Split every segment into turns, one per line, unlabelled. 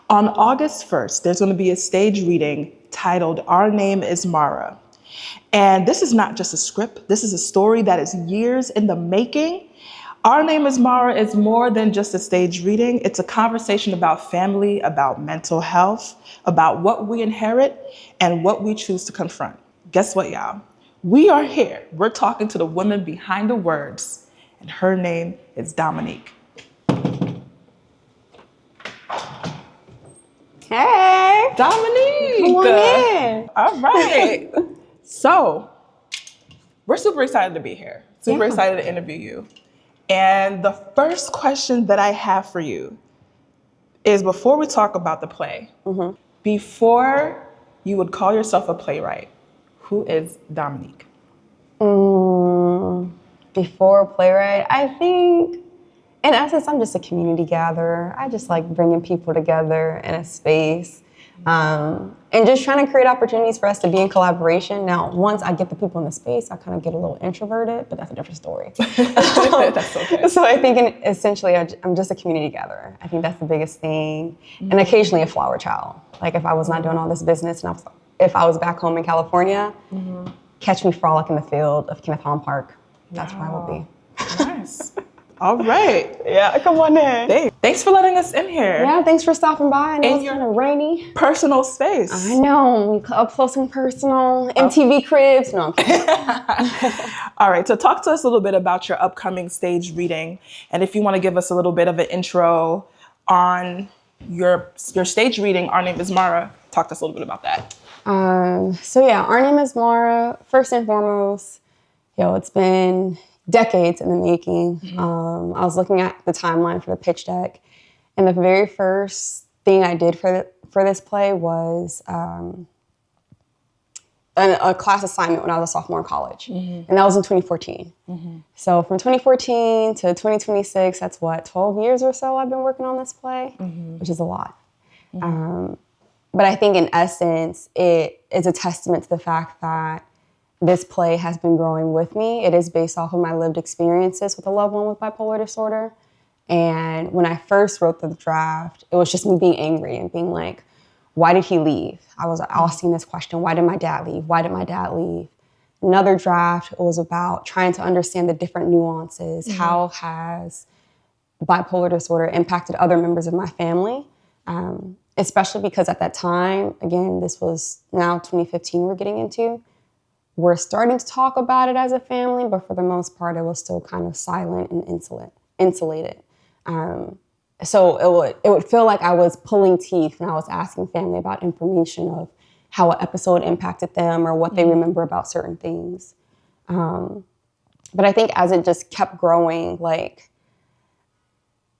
On August 1st, there's going to be a stage reading titled Our Name is Mara. And this is not just a script. This is a story that is years in the making. Our Name is Mara is more than just a stage reading. It's a conversation about family, about mental health, about what we inherit and what we choose to confront. Guess what, y'all? We are here. We're talking to the woman behind the words, and her name is DaMonique.
Hey,
DaMonique.
come on in.
All right. So, we're super excited to be here. Super excited to interview you. And the first question that I have for you is, before we talk about the play, before you would call yourself a playwright, who is DaMonique?
Before a playwright, I think, in essence, I'm just a community gatherer. I just like bringing people together in a space and just trying to create opportunities for us to be in collaboration. Now, once I get the people in the space, I kind of get a little introverted, but that's a different story.
That's okay.
So I think essentially I'm just a community gatherer. I think that's the biggest thing. And occasionally a flower child. Like if I was not doing all this business and if I was back home in California, catch me frolic in the field of Kenneth Hahn Park. That's where I will be.
Nice. All right.
Yeah, come on in.
Thanks for letting us in here.
Yeah, thanks for stopping by. I know it's kind of rainy.
Personal space.
I know, up close and personal. MTV cribs. No, I'm kidding.
All right, so talk to us a little bit about your upcoming stage reading. And if you want to give us a little bit of an intro on your stage reading, Our Name is Mara, talk to us a little bit about that.
So yeah, Our Name is Mara. First and foremost, it's been decades in the making. I was looking at the timeline for the pitch deck, and the very first thing I did for this play was a class assignment when I was a sophomore in college, and that was in 2014. So from 2014 to 2026, that's 12 years or so I've been working on this play, which is a lot. But I think in essence, it is a testament to the fact that this play has been growing with me. It is based off of my lived experiences with a loved one with bipolar disorder. And when I first wrote the draft, it was just me being angry and being like, why did he leave? I was asking this question, why did my dad leave? Why did my dad leave? Another draft was about trying to understand the different nuances. How has bipolar disorder impacted other members of my family? Especially because at that time, again, this was now 2015 we're getting into, we're starting to talk about it as a family, but for the most part, it was still kind of silent and insulated. So it would feel like I was pulling teeth when I was asking family about information of how an episode impacted them or what they remember about certain things. But I think as it just kept growing, like,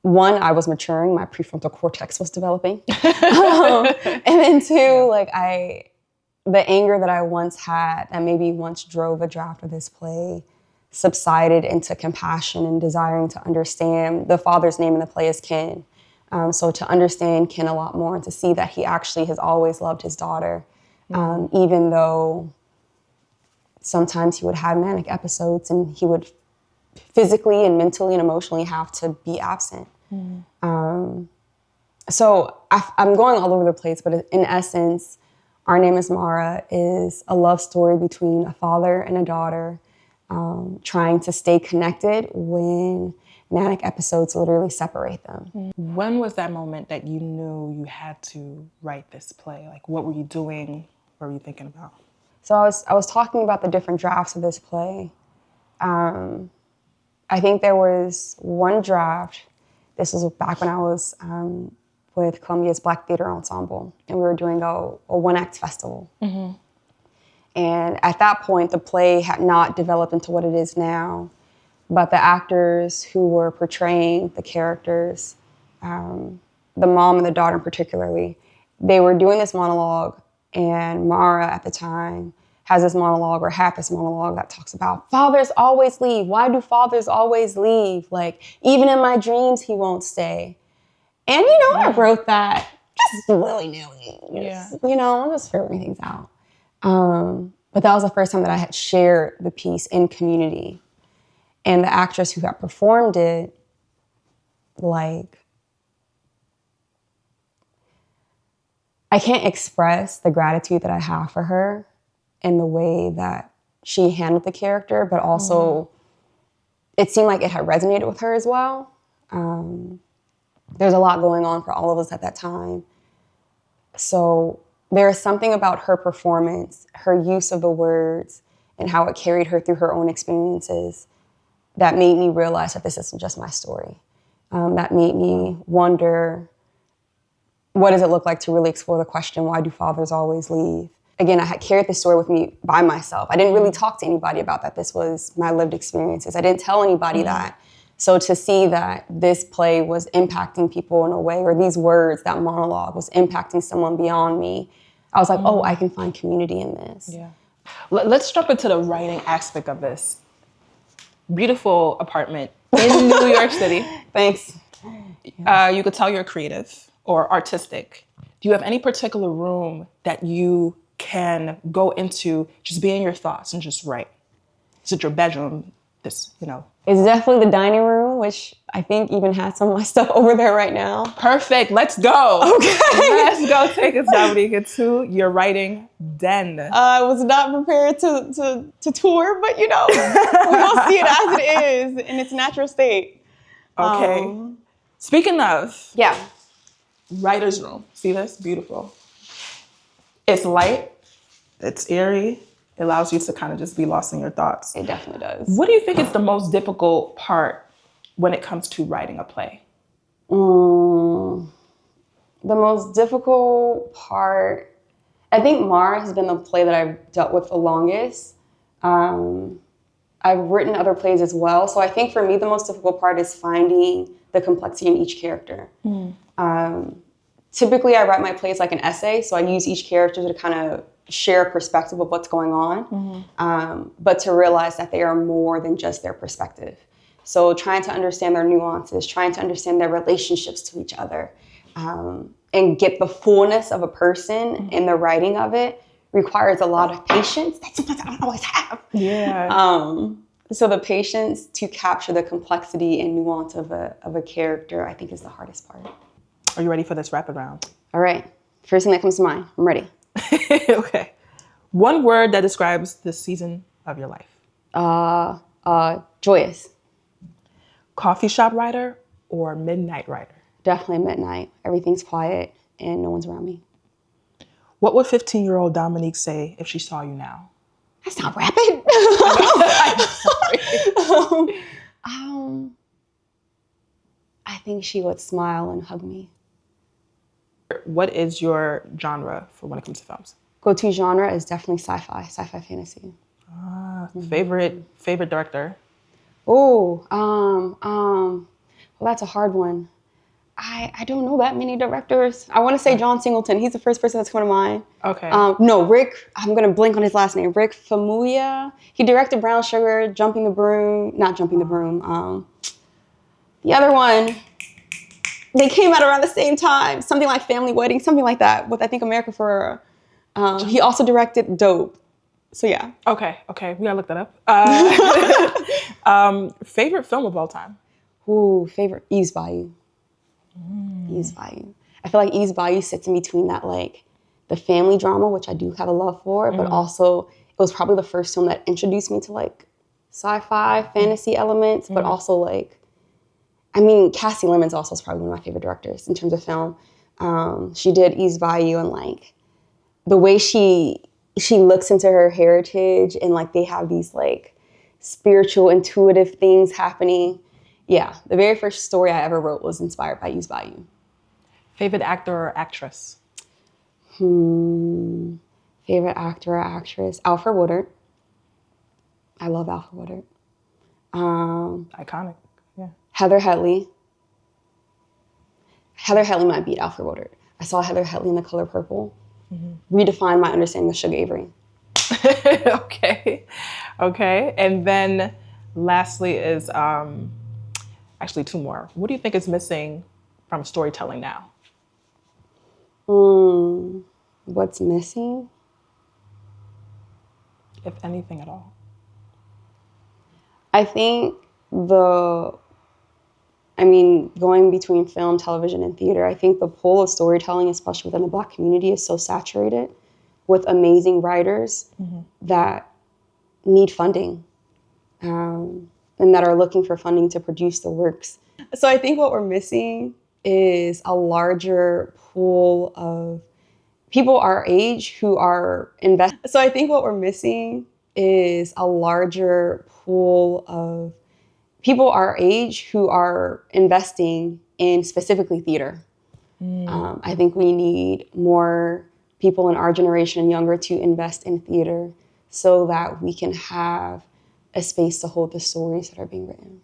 one, I was maturing, my prefrontal cortex was developing. And then two, like the anger that I once had that maybe once drove a draft of this play subsided into compassion and desiring to understand. The father's name in the play is Ken. So to understand Ken a lot more and to see that he actually has always loved his daughter, even though sometimes he would have manic episodes and he would physically and mentally and emotionally have to be absent. So I'm going all over the place, but in essence, Our Name is Mara is a love story between a father and a daughter trying to stay connected when manic episodes literally separate them.
When was that moment that you knew you had to write this play? Like, what were you doing? What were you thinking about?
So I was talking about the different drafts of this play. I think there was one draft. This was back when I was with Columbia's Black Theater Ensemble, and we were doing a one-act festival. And at that point, the play had not developed into what it is now, but the actors who were portraying the characters, the mom and the daughter particularly, they were doing this monologue, and Mara at the time has this monologue or had this monologue that talks about fathers always leave. Why do fathers always leave? Like, even in my dreams, he won't stay. And, I wrote that just willy-nilly. I'm just figuring things out. But that was the first time that I had shared the piece in community. And the actress who had performed it, like, I can't express the gratitude that I have for her in the way that she handled the character, but also it seemed like it had resonated with her as well. There's a lot going on for all of us at that time. So there is something about her performance, her use of the words, and how it carried her through her own experiences that made me realize that this isn't just my story. That made me wonder, what does it look like to really explore the question, why do fathers always leave? Again, I had carried this story with me by myself. I didn't really talk to anybody about that. This was my lived experiences. I didn't tell anybody that. So to see that this play was impacting people in a way, or these words, that monologue was impacting someone beyond me, I was like, oh, I can find community in this.
Yeah. Let's jump into the writing aspect of this. Beautiful apartment in New York City.
Thanks.
You could tell you're creative or artistic. Do you have any particular room that you can go into, just be in your thoughts and just write? Is it your bedroom? It's
definitely the dining room, which I think even has some of my stuff over there right now.
Perfect. Let's go.
Okay.
Let's go take us, DaMonique, to your writing den.
I was not prepared to tour, but we will see it as it is in its natural state.
Okay. Speaking of.
Yeah.
Writer's room. See this? Beautiful. It's light. It's eerie. It allows you to kind of just be lost in your thoughts.
It definitely does.
What do you think is the most difficult part when it comes to writing a play?
The most difficult part, I think Mara has been the play that I've dealt with the longest. I've written other plays as well. So I think for me, the most difficult part is finding the complexity in each character. Typically, I write my plays like an essay. So I use each character to kind of share a perspective of what's going on, but to realize that they are more than just their perspective. So trying to understand their nuances, trying to understand their relationships to each other, and get the fullness of a person in the writing of it requires a lot of patience. That's something I don't always have.
Yeah.
So the patience to capture the complexity and nuance of a character, I think, is the hardest part.
Are you ready for this rapid round?
All right. First thing that comes to mind. I'm ready.
Okay. One word that describes this season of your life.
Joyous.
Coffee shop writer or midnight writer?
Definitely midnight. Everything's quiet and no one's around me.
What would 15-year-old DaMonique say if she saw you now?
That's not rapid.
I'm sorry.
I think she would smile and hug me.
What is your genre for when it comes to films?
Go-to genre is definitely sci-fi fantasy.
Favorite director?
Oh, well, that's a hard one. I don't know that many directors. I want to say John Singleton. He's the first person that's coming to mind.
Okay.
No, Rick, I'm going to blink on his last name. Rick Famuyiwa. He directed Brown Sugar, not Jumping the Broom. The other one, they came out around the same time. Something like Family Wedding, something like that, with I think America Ferrera. He also directed Dope. So yeah.
Okay. We gotta look that up. Favorite film of all time?
Ooh, favorite, Eve's Bayou. Eve's Bayou. I feel like Eve's Bayou sits in between that, like, the family drama, which I do have a love for, but also it was probably the first film that introduced me to, like, sci-fi, fantasy elements, but also, like, Cassie Lemon's also is probably one of my favorite directors in terms of film. She did Eve's Bayou, and, like, the way she looks into her heritage and, like, they have these, like, spiritual, intuitive things happening. Yeah, the very first story I ever wrote was inspired by Eve's Bayou.
Favorite actor or actress?
Favorite actor or actress? Alfred Woodard. I love Alfred Woodard.
Iconic, yeah.
Heather Headley. Heather Headley might beat Alfred Woodard. I saw Heather Headley in The Color Purple. Redefined my understanding of Sugar Avery.
Okay. And then lastly is, actually two more. What do you think is missing from storytelling now?
What's missing?
If anything at all.
I think the I mean, going between film, television, and theater, I think the pool of storytelling, especially within the Black community, is so saturated with amazing writers that need funding and that are looking for funding to produce the works. So I think what we're missing is a larger pool of people our age who are investing. So I think what we're missing is a larger pool of people our age who are investing in specifically theater. I think we need more people in our generation and younger to invest in theater so that we can have a space to hold the stories that are being written.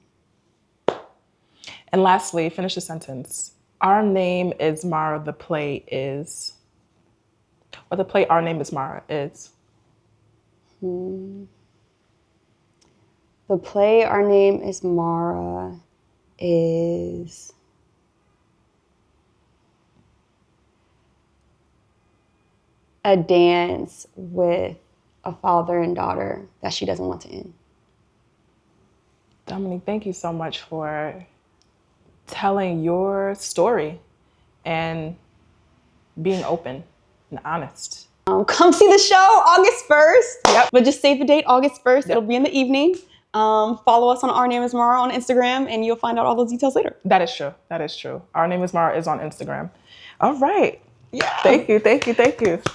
And lastly, finish the sentence. Our Name is Mara, the play is, or the play Our Name is Mara is.
The play Our Name is Mara is a dance with a father and daughter that she doesn't want to end.
Dominique, thank you so much for telling your story and being open and honest.
Come see the show August 1st.
Yep.
But just save the date, August 1st. It'll be in the evening. Follow us on Our Name is Mara on Instagram and you'll find out all those details later.
That is true. That is true. Our Name is Mara is on Instagram. All right.
Yeah.
Thank you.